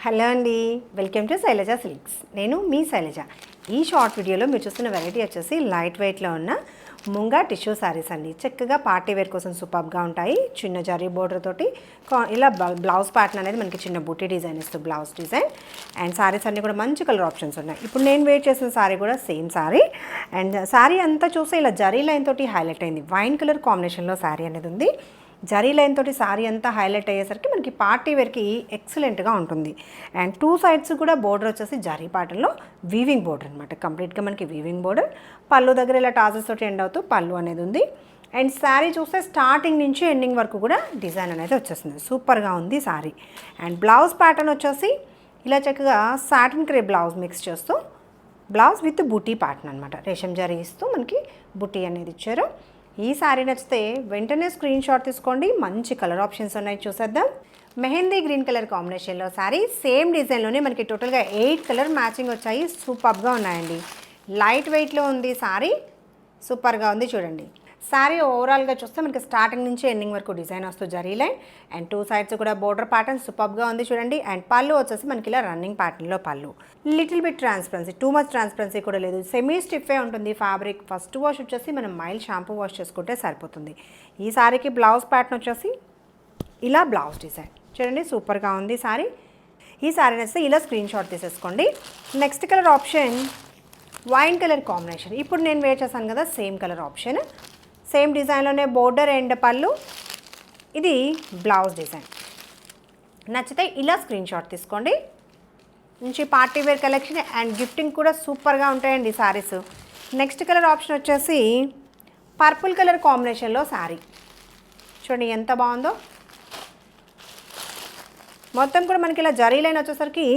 Hello అండి, welcome to Shailaja silks. నేను మీ శైలజ. ఈ షార్ట్ వీడియోలో మీరు చూస్తున్న వెరైటీ వచ్చేసి లైట్ వెయిట్లో ఉన్న ముంగా టిష్యూ శారీస్ అండి. చక్కగా పార్టీ వేర్ కోసం సూపర్గా ఉంటాయి. చిన్న జరీ బోర్డర్ తోటి ఇలా బ్లౌజ్ ప్యాటర్న్ అనేది మనకి చిన్న బుట్టి డిజైన్ ఇస్తూ బ్లౌజ్ డిజైన్ అండ్ శారీస్ అన్నీ కూడా మంచి కలర్ ఆప్షన్స్ ఉన్నాయి. ఇప్పుడు నేను వేర్ చేసిన శారీ కూడా సేమ్ శారీ అండ్ శారీ అంతా చూస్తే ఇలా జరీ లైన్ తోటి హైలైట్ అయింది. వైన్ కలర్ కాంబినేషన్లో శారీ అనేది ఉంది. జరీ లైన్ తోటి శారీ అంతా హైలైట్ అయ్యేసరికి మనకి పార్టీ వేర్కి ఎక్సలెంట్గా ఉంటుంది. అండ్ టూ సైడ్స్ కూడా బోర్డర్ వచ్చేసి జరీ ప్యాటర్న్లో వీవింగ్ బోర్డర్ అనమాట. కంప్లీట్గా మనకి వీవింగ్ బోర్డర్. పళ్ళు దగ్గర ఇలా టాజెస్ తోటి ఎండ్ అవుతూ పళ్ళు అనేది ఉంది. అండ్ శారీ చూస్తే స్టార్టింగ్ నుంచి ఎండింగ్ వరకు కూడా డిజైన్ అనేది వచ్చేస్తుంది. సూపర్గా ఉంది శారీ. అండ్ బ్లౌజ్ ప్యాటర్న్ వచ్చేసి ఇలా చక్కగా సాటిన్ క్రే బ్లౌజ్ మిక్స్ చేస్తూ బ్లౌజ్ విత్ బుటీ ప్యాటర్న్ అనమాట. రేషం జరీ ఇస్తూ మనకి బుటీ అనేది ఇచ్చారు. ఈ శారీ నచ్చితే వెంటనే స్క్రీన్ షాట్ తీసుకోండి. మంచి కలర్ ఆప్షన్స్ ఉన్నాయి, చూసేద్దాం. మెహందీ గ్రీన్ కలర్ కాంబినేషన్లో శారీ సేమ్ డిజైన్లోనే మనకి టోటల్గా 8 కలర్ మ్యాచింగ్ వచ్చాయి. సూపర్గా ఉన్నాయండి. లైట్ వెయిట్లో ఉంది శారీ. సూపర్గా ఉంది చూడండి. శారీ ఓవరాల్గా చూస్తే మనకి స్టార్టింగ్ నుంచి ఎండింగ్ వరకు డిజైన్ వస్తూ zari line and two sides కూడా బోర్డర్ ప్యాటర్న్ సూపర్గా ఉంది చూడండి. అండ్ పళ్ళు వచ్చేసి మనకి ఇలా రన్నింగ్ ప్యాటర్న్లో పళ్ళు. Little bit transparency, too much transparency కూడా లేదు. సెమీ స్టిఫే ఉంటుంది ఫ్యాబ్రిక్. ఫస్ట్ వాష్ వచ్చేసి మనం మైల్డ్ షాంపూ వాష్ చేసుకుంటే సరిపోతుంది. ఈ శారీకి బ్లౌజ్ ప్యాటర్న్ వచ్చేసి ఇలా బ్లౌజ్ డిజైన్ చూడండి. సూపర్గా ఉంది శారీ. ఈ శారీ నచ్చితే ఇలా స్క్రీన్ షాట్ తీసేసుకోండి. Next colour option wine colour combination. ఇప్పుడు నేను వేర్ చేశాను కదా సేమ్ కలర్ ఆప్షన్. సేమ్ డిజైన్లోనే బోర్డర్ అండ్ పళ్ళు. ఇది బ్లౌజ్ డిజైన్. నచ్చితే ఇలా స్క్రీన్ షాట్ తీసుకోండి. మంచి party wear collection and gifting కూడా సూపర్గా ఉంటాయండి శారీస్. నెక్స్ట్ కలర్ ఆప్షన్ వచ్చేసి పర్పుల్ కలర్ కాంబినేషన్లో శారీ చూడండి ఎంత బాగుందో. మొత్తం కూడా మనకి ఇలా జరీ లైన్ వచ్చేసరికి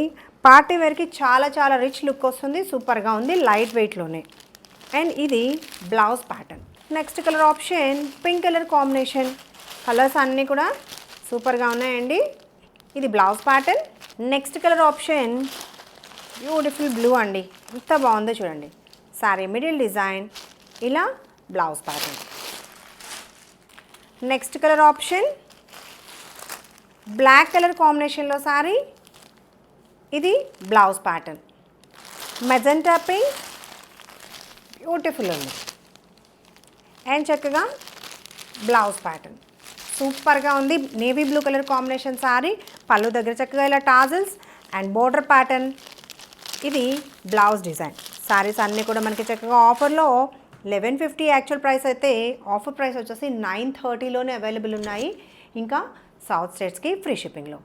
పార్టీ వేర్కి చాలా చాలా రిచ్ లుక్ వస్తుంది. సూపర్గా ఉంది లైట్ వెయిట్లోనే. అండ్ ఇది blouse pattern. Next colour option pink colour combination. Colours అన్నీ కూడా సూపర్గా ఉన్నాయండి. ఇది blouse pattern. Next colour option beautiful blue అండి. ఎంత బాగుందో చూడండి. శారీ మిడిల్ డిజైన్ ఇలా blouse pattern. Next colour option black colour కాంబినేషన్లో శారీ. ఇది blouse pattern. Magenta pink beautiful ఉంది. అండ్ చక్కగా బ్లౌజ్ ప్యాటర్న్ సూపర్గా ఉంది. Navy blue colour combination sari. పళ్ళు దగ్గర చక్కగా ఇలా టాజల్స్ అండ్ బోర్డర్ ప్యాటర్న్. ఇది బ్లౌజ్ డిజైన్. శారీస్ అన్నీ కూడా మనకి చక్కగా ఆఫర్లో 1150 యాక్చువల్ ప్రైస్ అయితే ఆఫర్ ప్రైస్ వచ్చేసి 930లోనే అవైలబుల్ ఉన్నాయి. ఇంకా సౌత్ స్టేట్స్కి ఫ్రీ షిప్పింగ్లో.